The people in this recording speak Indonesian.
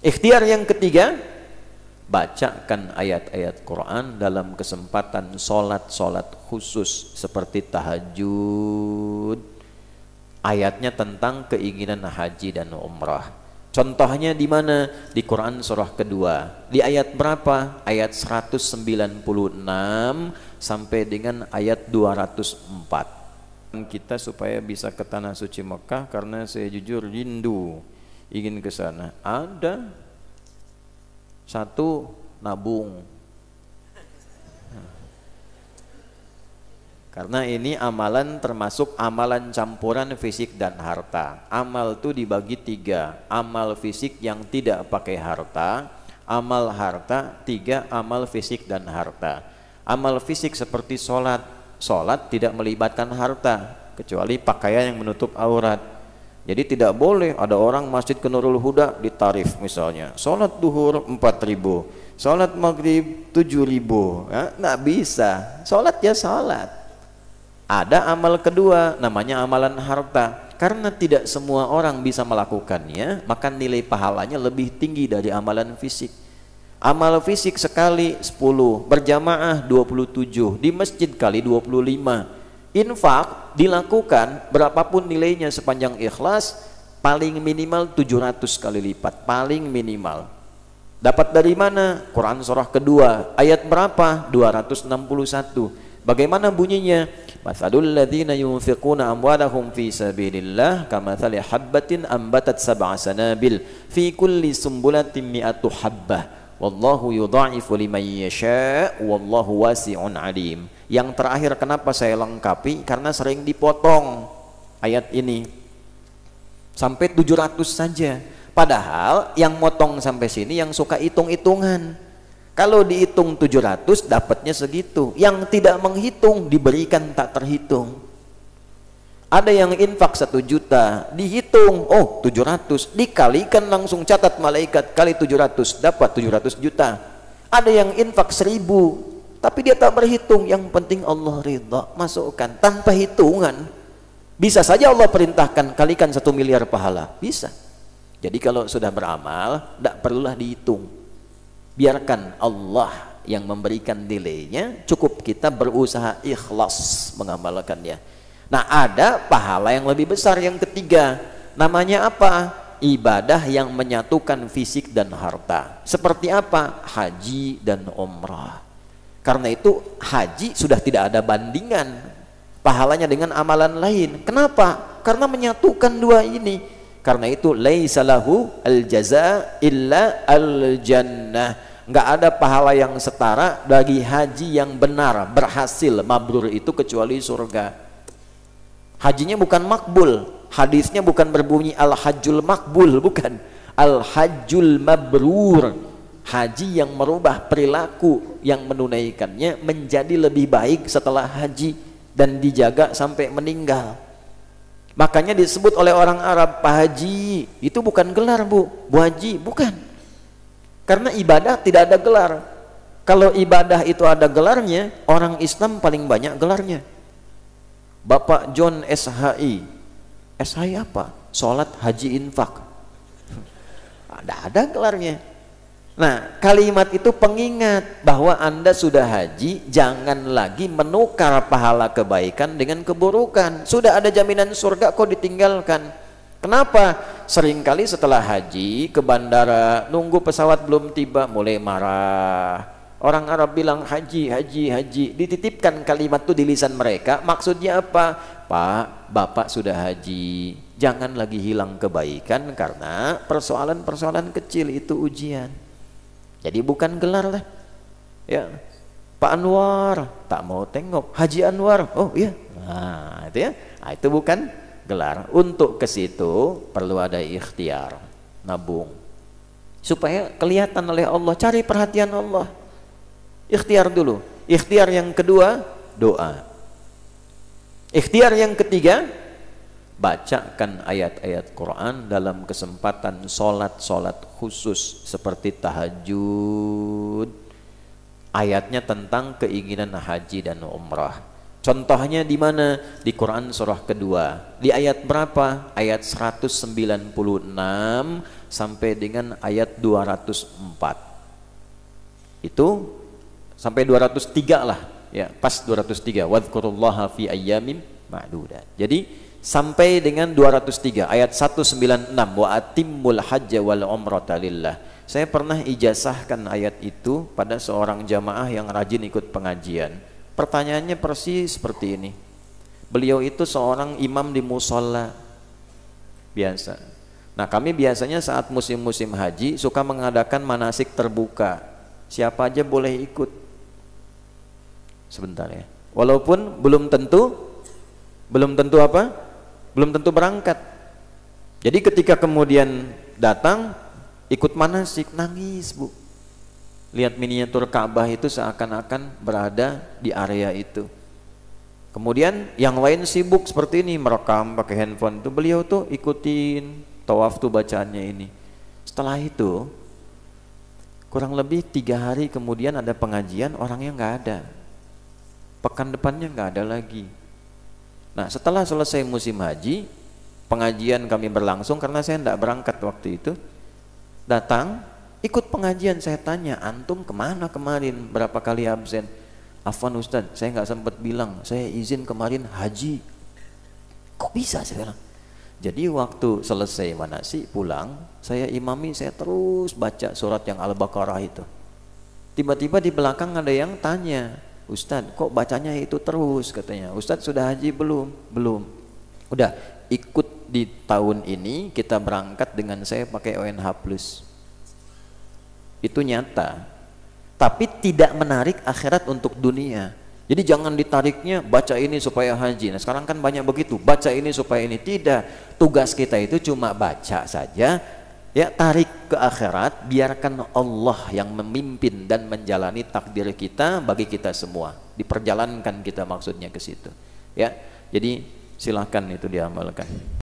Ikhtiar yang ketiga, bacakan ayat-ayat Quran dalam kesempatan sholat-sholat khusus seperti tahajud. Ayatnya tentang keinginan haji dan umrah. Contohnya di mana? Di Quran surah kedua. Di ayat berapa? Ayat 196 sampai dengan ayat 204. Kita supaya bisa ke tanah suci Mekah, karena saya jujur rindu ingin ke sana. Ada satu nabung. Karena ini amalan termasuk amalan campuran fisik dan harta. Amal itu dibagi tiga. Amal fisik yang tidak pakai harta, amal harta, tiga amal fisik dan harta. Amal fisik seperti sholat. Sholat tidak melibatkan harta, kecuali pakaian yang menutup aurat. Jadi tidak boleh ada orang masjid ke Nurul Huda ditarif misalnya. Sholat duhur 4.000, sholat maghrib 7.000. Ya, nggak bisa. Sholat ya sholat. Ada amal kedua, namanya amalan harta. Karena tidak semua orang bisa melakukannya, maka nilai pahalanya lebih tinggi dari amalan fisik. Amal fisik sekali 10, berjamaah 27, di masjid kali 25. Infak dilakukan berapapun nilainya sepanjang ikhlas, paling minimal 700 kali lipat, paling minimal. Dapat dari mana? Quran surah kedua, ayat berapa? 261. Bagaimana bunyinya? Mathalul ladzina yunfiquna amwalahum fi sabilillah kamathali habbatin ambatat sab'a sanabil fi kulli sumbulatin mi'atu habbah wallahu yudha'ifu liman yasha' wallahu wasi'un alim. Yang terakhir kenapa saya lengkapi? Karena sering dipotong ayat ini sampai 700 saja. Padahal yang motong sampai sini yang suka hitung-hitungan. Kalau dihitung 700 dapatnya segitu. Yang tidak menghitung diberikan tak terhitung. Ada yang infak 1 juta, dihitung, oh 700, dikalikan langsung catat malaikat kali 700, dapat 700 juta. Ada yang infak 1000, tapi dia tak berhitung, yang penting Allah ridha, masukkan tanpa hitungan. Bisa saja Allah perintahkan kalikan 1 miliar pahala, bisa. Jadi kalau sudah beramal, tak perlulah dihitung. Biarkan Allah yang memberikan nilainya, cukup kita berusaha ikhlas mengamalkannya. Nah, ada pahala yang lebih besar yang ketiga, namanya apa? Ibadah yang menyatukan fisik dan harta. Seperti apa? Haji dan umrah. Karena itu haji sudah tidak ada bandingan pahalanya dengan amalan lain. Kenapa? Karena menyatukan dua ini. Karena itu laisa lahu al-jaza illa al-jannah. Enggak ada pahala yang setara bagi haji yang benar, berhasil, mabrur itu kecuali surga. Hajinya bukan makbul, hadisnya bukan berbunyi al-hajjul makbul, bukan. Al-hajjul mabrur. Haji yang merubah perilaku yang menunaikannya menjadi lebih baik setelah haji dan dijaga sampai meninggal. Makanya disebut oleh orang Arab Pak Haji, itu bukan gelar Bu Haji, bukan. Karena ibadah tidak ada gelar. Kalau ibadah itu ada gelarnya, orang Islam paling banyak gelarnya. Bapak John SHI. SHI apa? Sholat haji infak. Ada gelarnya. Nah, kalimat itu pengingat bahwa Anda sudah haji, jangan lagi menukar pahala kebaikan dengan keburukan. Sudah ada jaminan surga kok ditinggalkan. Kenapa? Seringkali setelah haji ke bandara, nunggu pesawat belum tiba, mulai marah. Orang Arab bilang haji, haji, haji. Dititipkan kalimat itu di lisan mereka. Maksudnya apa? Pak, Bapak sudah haji, jangan lagi hilang kebaikan karena persoalan-persoalan kecil itu ujian. Jadi bukan gelar lah. Ya, Pak Anwar, tak mau tengok. Haji Anwar, oh iya. Nah, itu ya. Nah, itu bukan gelar. Untuk ke situ perlu ada ikhtiar, nabung. Supaya kelihatan oleh Allah, cari perhatian Allah. Ikhtiar dulu. Ikhtiar yang kedua, doa. Ikhtiar yang ketiga, bacakan ayat-ayat Quran dalam kesempatan sholat-sholat khusus seperti tahajud. Ayatnya tentang keinginan haji dan umrah. Contohnya di mana? Di Quran surah kedua. Di ayat berapa? Ayat 196 sampai dengan ayat 204. Itu sampai 203 lah, ya, pas 203. Wadhkurullaha fi ayyamin ma'dudat. Jadi sampai dengan 203 ayat 196, wa atimmul hajja wal umrata lillah. Saya pernah ijazahkan ayat itu pada seorang jamaah yang rajin ikut pengajian. Pertanyaannya persis seperti ini. Beliau itu seorang imam di musola biasa. Nah, kami biasanya saat musim-musim haji suka mengadakan manasik terbuka. Siapa aja boleh ikut. Sebentar ya. Walaupun belum tentu apa? Belum tentu berangkat. Jadi ketika kemudian datang ikut manasik, nangis, Bu. Lihat miniatur Ka'bah itu seakan-akan berada di area itu. Kemudian yang lain sibuk seperti ini, merekam pakai handphone. Itu beliau tuh ikutin tawaf tuh bacaannya ini. Setelah itu kurang lebih 3 hari kemudian ada pengajian, orangnya nggak ada. Pekan depannya nggak ada lagi. Nah, setelah selesai musim haji, pengajian kami berlangsung karena saya tidak berangkat waktu itu. Datang, ikut pengajian, saya tanya, antum kemana kemarin? Berapa kali absen? Afwan Ustadz, saya nggak sempat bilang, saya izin kemarin haji. Kok bisa saya bilang? Jadi waktu selesai manasik pulang, saya imami, saya terus baca surat yang Al-Baqarah itu. Tiba-tiba di belakang ada yang tanya, Ustadz kok bacanya itu terus, katanya. Ustadz sudah haji belum? Belum. Udah, ikut di tahun ini kita berangkat dengan saya pakai ONH+. Itu nyata. Tapi tidak menarik akhirat untuk dunia. Jadi jangan ditariknya baca ini supaya haji. Nah, sekarang kan banyak begitu, baca ini supaya ini. Tidak. Tugas kita itu cuma baca saja. Ya, tarik ke akhirat, biarkan Allah yang memimpin dan menjalani takdir kita bagi kita semua. Diperjalankan kita maksudnya ke situ. Ya. Jadi silahkan itu diamalkan.